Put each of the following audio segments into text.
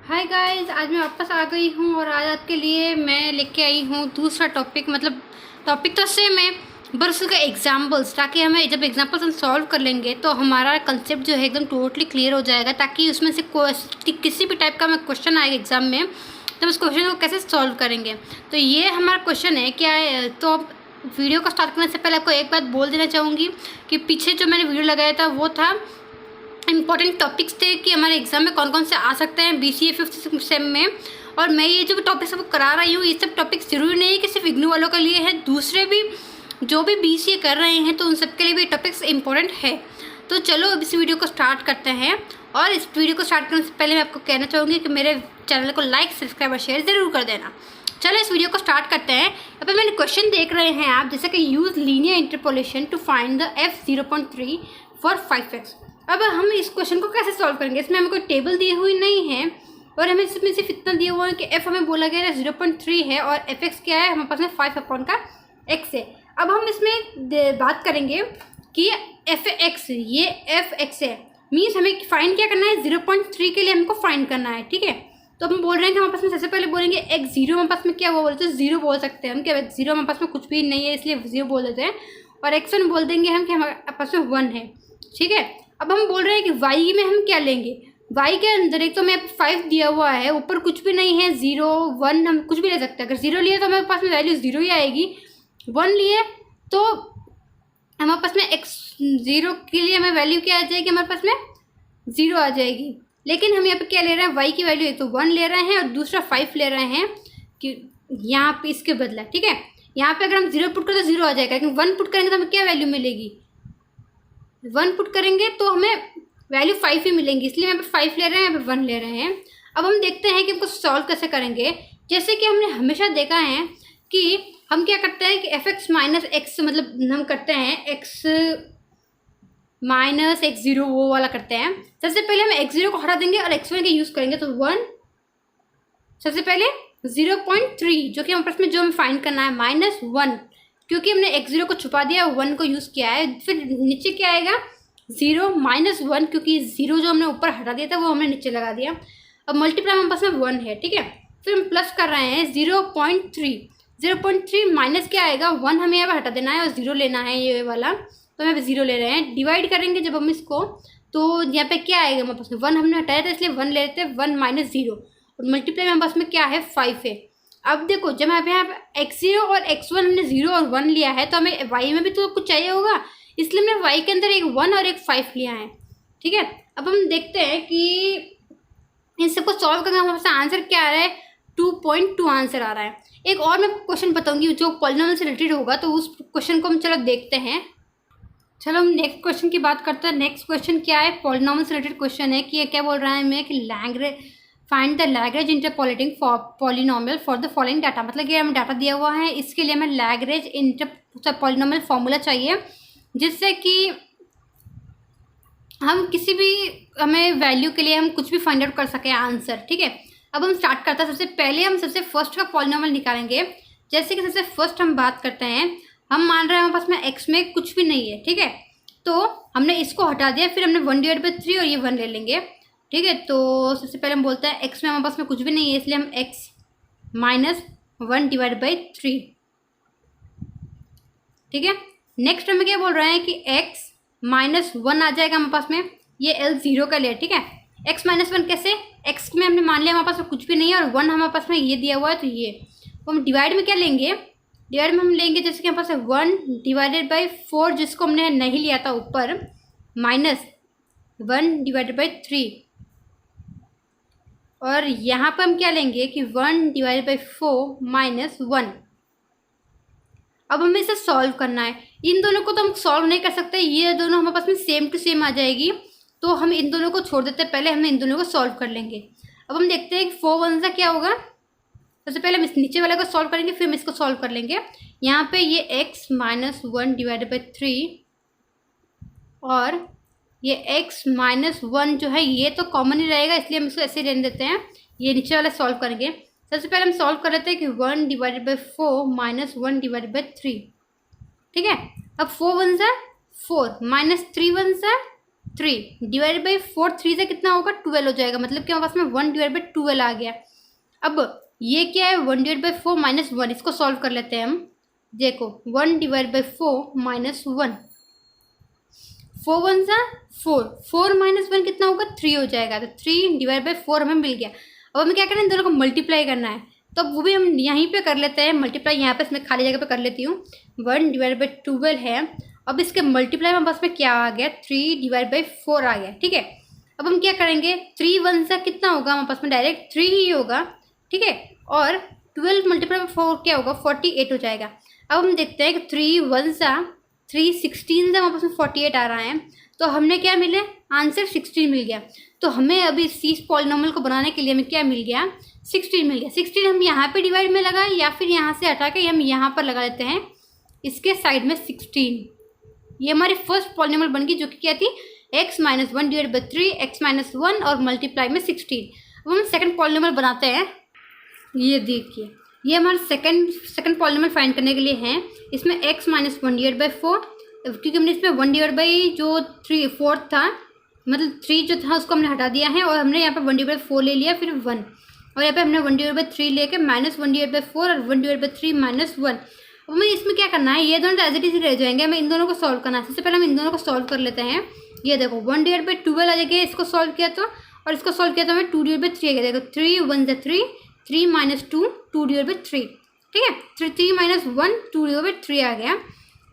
Hi guys, आज मैं वापस आ गई हूँ और आज आपके लिए मैं लेके आई हूँ दूसरा टॉपिक। मतलब टॉपिक तो सेम है पर उसके एग्जाम्पल्स, ताकि हमें जब एग्जाम्पल्स हम सॉल्व कर लेंगे तो हमारा कंसेप्ट जो है एकदम टोटली क्लियर हो जाएगा, ताकि उसमें से किसी भी टाइप का हमें क्वेश्चन आएगा एग्जाम में तो उस क्वेश्चन को कैसे सॉल्व करेंगे। तो ये हमारा क्वेश्चन है क्या है। तो अब वीडियो को स्टार्ट करने से पहले आपको एक बात बोल देना चाहूँगी कि पीछे जो मैंने वीडियो लगाया था वो था इंपॉर्टेंट टॉपिक्स थे कि हमारे एग्जाम में कौन कौन से आ सकते हैं BCA 5th सेम में। और मैं ये जो टॉपिक्स आपको करा रही हूँ ये सब टॉपिक्स ज़रूरी नहीं है कि सिर्फ इग्नू वालों के लिए है, दूसरे भी जो भी BCA कर रहे हैं तो उन सब के लिए भी टॉपिक्स इंपॉर्टेंट है। तो चलो अब इस वीडियो को स्टार्ट करते हैं। और इस वीडियो को स्टार्ट करने से पहले मैं आपको कहना चाहूँगी कि मेरे चैनल को लाइक, सब्सक्राइब और शेयर ज़रूर कर देना। चलो इस वीडियो को स्टार्ट करते हैं। अब मैंने क्वेश्चन देख रहे हैं आप, जैसे कि use linear interpolation to find the f0.3 for 5x। अब हम इस क्वेश्चन को कैसे सॉल्व करेंगे। इसमें हमें कोई टेबल दी हुई नहीं है और हमें इसमें सिर्फ इतना दिया हुआ है कि f हमें बोला गया है 0.3 है और fx क्या है, हमारे पास में 5/x है। अब हम इसमें बात करेंगे कि fx, ये fx है, मीन्स हमें फाइंड क्या करना है, 0.3 के लिए हमको फाइंड करना है। ठीक है, तो हम बोल रहे हैं कि हमारे पास में सबसे पहले बोलेंगे x0, हमारे पास में क्या हुआ बोलते हैं 0 बोल सकते हैं हम, क्या x0 हमारे पास में कुछ भी नहीं है इसलिए 0 बोल देते हैं। और x1 बोल देंगे हम कि हमारे पास में 1 है। ठीक है, अब हम बोल रहे हैं कि y में हम क्या लेंगे। y के अंदर एक तो मैं 5 दिया हुआ है, ऊपर कुछ भी नहीं है, 0 1 हम कुछ भी ले सकते हैं। अगर 0 लिए तो हमारे पास में वैल्यू 0 ही आएगी, 1 लिए तो हमारे पास में x0 के लिए हमें वैल्यू क्या आ जाएगी, हमारे पास में 0 आ जाएगी। लेकिन हम यहाँ पे क्या ले रहे हैं, y की वैल्यू एक तो 1 ले रहे हैं और दूसरा 5 ले रहे हैं कि यहाँ पे इसके बदला। ठीक है, यहाँ पे अगर हम 0 पुट करें तो 0 आ जाएगा, लेकिन 1 पुट करेंगे तो हमें क्या वैल्यू मिलेगी, 1 पुट करेंगे तो हमें वैल्यू 5 ही मिलेंगी, इसलिए यहाँ पे 5 ले रहे हैं, यहाँ पे 1 ले रहे हैं। अब हम देखते हैं कि हमको सॉल्व कैसे करेंगे। जैसे कि हमने हमेशा देखा है कि हम क्या करते हैं कि fx माइनस x, मतलब हम करते हैं x माइनस x0 वो वाला करते हैं। सबसे पहले हम x0 को हटा देंगे और x1 का यूज़ करेंगे तो 1, सबसे पहले 0.3 जो कि हमारे पास में जो हमें फाइंड करना है, माइनस 1 क्योंकि हमने x0 को छुपा दिया, 1 को यूज़ किया है। फिर नीचे क्या आएगा, 0 माइनस 1 क्योंकि 0 जो हमने ऊपर हटा दिया था वो हमने नीचे लगा दिया। अब मल्टीप्लाई हमारे पास में 1 है। ठीक है, फिर हम प्लस कर रहे हैं 0.3 माइनस क्या आएगा, 1 हमें यहाँ पर हटा देना है और 0 लेना है ये वाला, तो यहाँ पे 0 ले रहे हैं। डिवाइड करेंगे जब हम इसको तो यहाँ पे क्या आएगा हमारे पास में, 1 हमने हटाया था इसलिए 1 ले लेते हैं, 1 माइनस 0 और मल्टीप्लाई हमारे पास में क्या है, 5 है। अब देखो जब यहाँ पे x0 और x1 हमने 0 और 1 लिया है तो हमें y में भी तो कुछ चाहिए होगा, इसलिए हमने y के अंदर एक 1 और एक 5 लिया है। ठीक है, अब हम देखते हैं कि इन सबको सॉल्व करके हमारे पास आंसर क्या आ रहा है, 2.2 आंसर आ रहा है। एक और मैं क्वेश्चन बताऊंगी जो पॉलिनोमियल से रिलेटेड होगा, तो उस क्वेश्चन को हम चलो देखते हैं। चलो हम नेक्स्ट क्वेश्चन की बात करते हैं। नेक्स्ट क्वेश्चन क्या है, पॉलिनोमियल से रिलेटेड क्वेश्चन है कि ये क्या बोल रहा है हमें कि find the Lagrange interpolating polynomial for the following data. मतलब कि हमें डाटा दिया हुआ है, इसके लिए हमें लैग्रेंज इंटर पॉलिनोमियल फॉर्मूला चाहिए जिससे कि हम किसी भी हमें वैल्यू के लिए हम कुछ भी फाइंड आउट कर सकें आंसर। ठीक है, अब हम स्टार्ट करते हैं। सबसे पहले हम सबसे फर्स्ट का पॉलिनोमियल निकालेंगे। जैसे कि सबसे फर्स्ट हम बात करते हैं, हम मान रहे हैं हमारे पास में x में कुछ भी नहीं है। ठीक है, तो हमने इसको हटा दिया, फिर हमने 1/3 और ये 1 ले लेंगे। ठीक है, तो सबसे पहले हम बोलते हैं x में हमारे पास में कुछ भी नहीं है इसलिए हम x माइनस 1/3। ठीक है, नेक्स्ट हमें क्या बोल रहे हैं कि x माइनस 1 आ जाएगा हमारे पास में, ये L0 का लिया। ठीक है, x माइनस 1 कैसे, x में हमने मान लिया हमारे पास में कुछ भी नहीं है और 1 हमारे पास में ये दिया हुआ है, तो ये तो हम डिवाइड में क्या लेंगे, डिवाइड में हम लेंगे जैसे कि हमारे पास 1/4 जिसको हमने नहीं लिया था ऊपर, माइनस 1/3 और यहाँ पर हम क्या लेंगे कि 1/4 माइनस 1। अब हमें इसे सॉल्व करना है। इन दोनों को तो हम सॉल्व नहीं कर सकते, ये दोनों हमारे पास में सेम टू सेम आ जाएगी, तो हम इन दोनों को छोड़ देते हैं, पहले हम इन दोनों को सॉल्व कर लेंगे। अब हम देखते हैं कि 4 1 से क्या होगा। सबसे पहले हम इस नीचे वाले को सॉल्व करेंगे, फिर हम इसको सॉल्व कर लेंगे। यहाँ पे ये x माइनस 1/3 और ये x माइनस 1 जो है ये तो कॉमन ही रहेगा, इसलिए हम इसको ऐसे रहने देते हैं। ये नीचे वाला सॉल्व करेंगे। सबसे पहले हम सॉल्व कर लेते हैं कि 1/4 माइनस 1/3। ठीक है, अब 4 1 सा 4 माइनस 3 1 सा 3 डिवाइड बाई 4, 3 से कितना होगा 12 हो जाएगा, मतलब कि हमारे पास में 1 डिवाइड बाई 12 आ गया। अब ये क्या है 1 डिवाइड बाई 4 माइनस 1, इसको सॉल्व कर लेते हैं हम। देखो 1 डिवाइड बाई 4 माइनस 1, 4 1 सा 4, 4 माइनस 1 कितना होगा 3 हो जाएगा। तो 3 डिवाइड बाई 4 हमें मिल गया। अब हमें क्या करना है, दोनों को मल्टीप्लाई करना है, तो वो भी हम यहीं पे कर लेते हैं मल्टीप्लाई। यहाँ पे इसमें खाली जगह पे कर लेती हूँ। 1 डिवाइड बाई 12 है, अब इसके मल्टीप्लाई में बस में क्या आ गया 3 डिवाइड बाई 4 आ गया। ठीक है, अब हम क्या करेंगे 3 1 सा कितना होगा हमारे पास में डायरेक्ट 3 ही होगा। ठीक है, और 12 मल्टीप्लाई में 4 क्या होगा 48 हो जाएगा। अब हम देखते हैं कि 3 1 सा 3 16 से हमारे पास में 48 आ रहा है, तो हमने क्या मिले आंसर 16 मिल गया। तो हमें अभी इस पॉलिनोमियल को बनाने के लिए हमें क्या मिल गया 16 मिल गया। 16 हम यहाँ पे डिवाइड में लगाए या फिर यहाँ से हटा के हम यहाँ पर लगा लेते हैं इसके साइड में 16। ये हमारी फर्स्ट पॉलिनोमियल बन गई, जो कि क्या थी x minus 1 divide by 3 x minus 1 और मल्टीप्लाई में 16। अब हम सेकंड पॉलिनोमियल बनाते हैं। ये देखिए ये हमारा सेकंड पॉलिनोमियल फाइंड करने के लिए है। इसमें x माइनस 1 डिवाइड बाई 4, क्योंकि हमने इसमें 1 डिवाइड बाई जो 3 4 था, मतलब 3 जो था उसको हमने हटा दिया है, और हमने यहाँ पे 1 डिवाइड बाई 4 ले लिया, फिर 1, और यहाँ पे हमने 1 डिवाइड बाई 3 लेके माइनस 1 डिवाइड बाई 4 और 1 डिवाइड बाई 3 माइनस 1। अब हमें इसमें क्या करना है, ये दोनों एज इट इज रह जाएंगे, हमें इन दोनों को सॉल्व करना है। सबसे पहले हम इन दोनों को सॉल्व कर लेते हैं। ये देखो 1 डिवाइड बाई 12 आ जाएगा, इसको सॉल्व किया तो, और इसको सॉल्व किया तो हमें 2 डिवाइड बाई 3 आ गया। देखो 3 1 × 3, 3 माइनस 2 2 डिवाइड बाई 3। ठीक है, 3 माइनस 1 2 डिवाइड बाई 3 आ गया।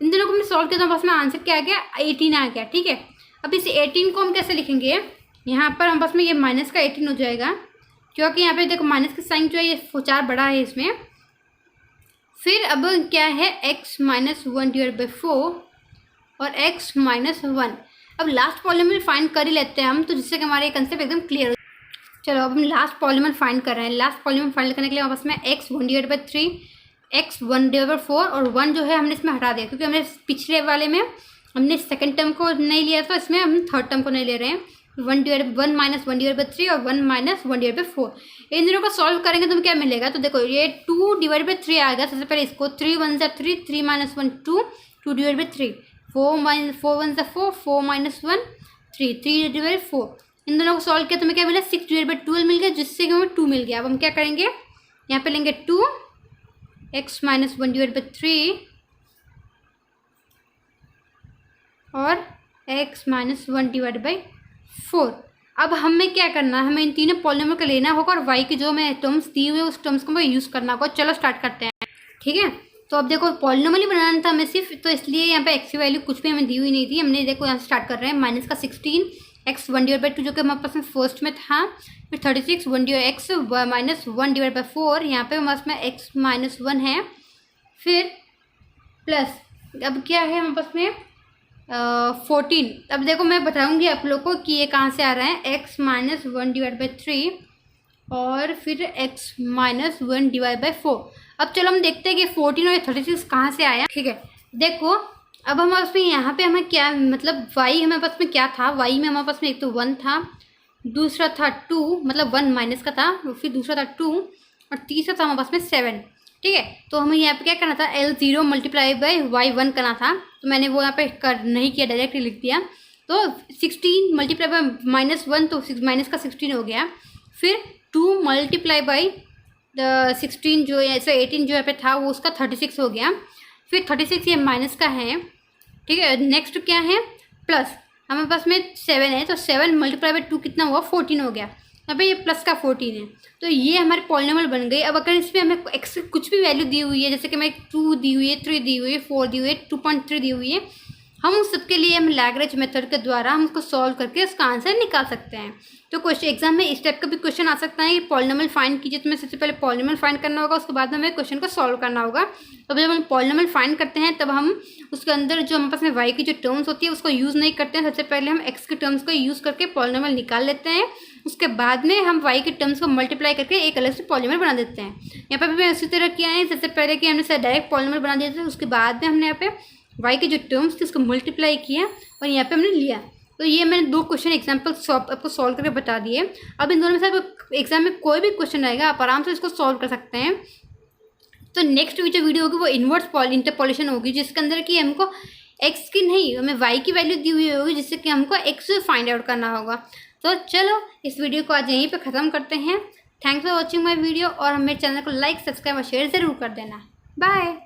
इन दोनों को हमने सॉल्व किया तो बस में आंसर क्या आ गया 18 आ गया। ठीक है, अब इस 18 को हम कैसे लिखेंगे, यहाँ पर हम बस में ये माइनस का 18 हो जाएगा, क्योंकि यहाँ पे देखो माइनस का साइन जो है ये 4 बड़ा है इसमें। फिर अब क्या है x माइनस 1 डिवाइड बाई 4 और x माइनस 1। अब लास्ट पॉलिनोमियल फाइंड कर ही लेते हैं हम, तो जिससे कि हमारा ये कंसेप्ट एकदम क्लियर हो। चलो अब हम लास्ट पॉलिनोमियल फाइंड कर रहे हैं। लास्ट पॉलिनोमियल फाइंड करने के लिए हमारे पास में x 1 divide by 3 x 1 divide by 4 और 1 जो है हमने इसमें हटा दिया, क्योंकि हमने पिछले वाले में हमने सेकंड टर्म को नहीं लिया, तो इसमें हम थर्ड टर्म को नहीं ले रहे हैं। 1 माइनस 1 डिवाइड बाई 3 और 1 माइनस 1 डिवाइड बाई 4, इन दोनों को सॉल्व करेंगे तो हमें क्या मिलेगा। तो देखो ये 2 डिवाइड बाई 3 आएगा। सबसे पहले इसको 3 1 × 3, 3 minus 1 2, 2 divide by 3, 4 1 × 4, 4 minus 1 3, 3 divide by 4। इन दोनों को सॉल्व किया तो हमें क्या मिला 6 डिवाइड बाई 12 मिल गया, जिससे कि हमें 2 मिल गया। अब हम क्या करेंगे, यहाँ पे लेंगे 2 x माइनस 1 डिवाइड बाई 3 और x माइनस 1 डिवाइड बाई 4। अब हमें क्या करना है, हमें इन तीनों पॉलिनोमियल का लेना होगा और y की जो हमें टर्म्स दी हुई है उस टर्म्स को हमें यूज़ करना होगा। चलो स्टार्ट करते हैं। ठीक है, तो अब देखो पॉलिनोमियल ही बनाना था हमें सिर्फ, तो इसलिए यहाँ पे x की वैल्यू कुछ भी हमें दी हुई नहीं थी। हमने देखो यहाँ से स्टार्ट कर रहे हैं माइनस का 16 x 1 डिवाइड बाई 2 जो कि हमारे पास में फर्स्ट में था, फिर 36 x माइनस 1 डिवाइड बाई 4, यहाँ पे हमारे पास में x माइनस 1 है, फिर प्लस अब क्या है हमारे पास में 14। अब देखो मैं बताऊंगी आप लोग को कि ये कहाँ से आ रहा है, x माइनस 1 डिवाइड बाई 3 और फिर x माइनस 1 डिवाइड बाई 4। अब चलो हम देखते हैं कि 14 और 36 कहाँ से आया। ठीक है, देखो अब हमारे पास में यहाँ पे हमें क्या मतलब y हमारे पास में क्या था, y में हमारे पास में एक तो 1 था, दूसरा था 2 मतलब 1 माइनस का था, फिर दूसरा था 2 और तीसरा था हमारे पास में 7। ठीक है, तो हमें यहाँ पे क्या करना था L0 मल्टीप्लाई बाई y1 करना था, तो मैंने वो यहाँ पे कर नहीं किया, डायरेक्टली लिख दिया। तो 16 मल्टीप्लाई बाई माइनस 1 तो माइनस का 16 हो गया, फिर 2 मल्टीप्लाई बाई 16 जो ऐसे 18 जो यहाँ पे था वो उसका 36 हो गया, फिर 36 ये माइनस का है। ठीक है, नेक्स्ट क्या है प्लस, हमारे पास में 7 है, तो 7 मल्टीप्लाई बाई 2 कितना हुआ 14 हो गया। यहाँ पे ये प्लस का 14 है, तो ये हमारे पॉलिनोमियल बन गई। अब अगर इसमें हमें एक्स कुछ भी वैल्यू दी हुई है, जैसे कि हमें 2 दी हुई है, 3 दी हुई है, 4 दी हुई है, 2.3 दी हुई है, हम उस सबके लिए हम लैग्रेंज मेथड के द्वारा हम उसको सॉल्व करके उसका आंसर निकाल सकते हैं। तो क्वेश्चन एग्जाम में इस टाइप का भी क्वेश्चन आ सकता है कि पॉलिनोमियल फाइंड कीजिए, तो हमें सबसे पहले पॉलिनोमियल फाइंड करना होगा, उसके बाद में हमें क्वेश्चन को सॉल्व करना होगा। तो जब हम पॉलिनोमियल फाइंड करते हैं तब हम उसके अंदर जो हमारे पास में y की जो टर्म्स होती है उसको यूज़ नहीं करते हैं, सबसे पहले हम x के टर्म्स को यूज़ करके पॉलिनोमियल निकाल लेते हैं, उसके बाद में हम y के टर्म्स को मल्टीप्लाई करके एक अलग से पॉलिनोमियल बना देते हैं। यहाँ पर भी उसी तरह किया है, सबसे पहले कि हमने डायरेक्ट पॉलिनोमियल बना दिया था, उसके बाद में हमने यहाँ पे y के जो टर्म्स थे उसको मल्टीप्लाई किया और यहाँ पे हमने लिया। तो ये मैंने 2 क्वेश्चन एग्जाम्पल आपको सॉल्व करके बता दिए। अब इन दोनों में से एग्जाम में कोई भी क्वेश्चन आएगा आप आराम से इसको सॉल्व कर सकते हैं। तो नेक्स्ट जो वीडियो होगी वो इन्वर्स इंटरपोलेशन होगी, जिसके अंदर कि हमको एक्स की नहीं, हमें वाई की वैल्यू दी हुई होगी, जिससे कि हमको एक्स फाइंड आउट करना होगा। तो चलो इस वीडियो को आज यहीं पे ख़त्म करते हैं। Thanks for watching my video, और मेरे चैनल को लाइक, सब्सक्राइब और शेयर ज़रूर कर देना। बाय।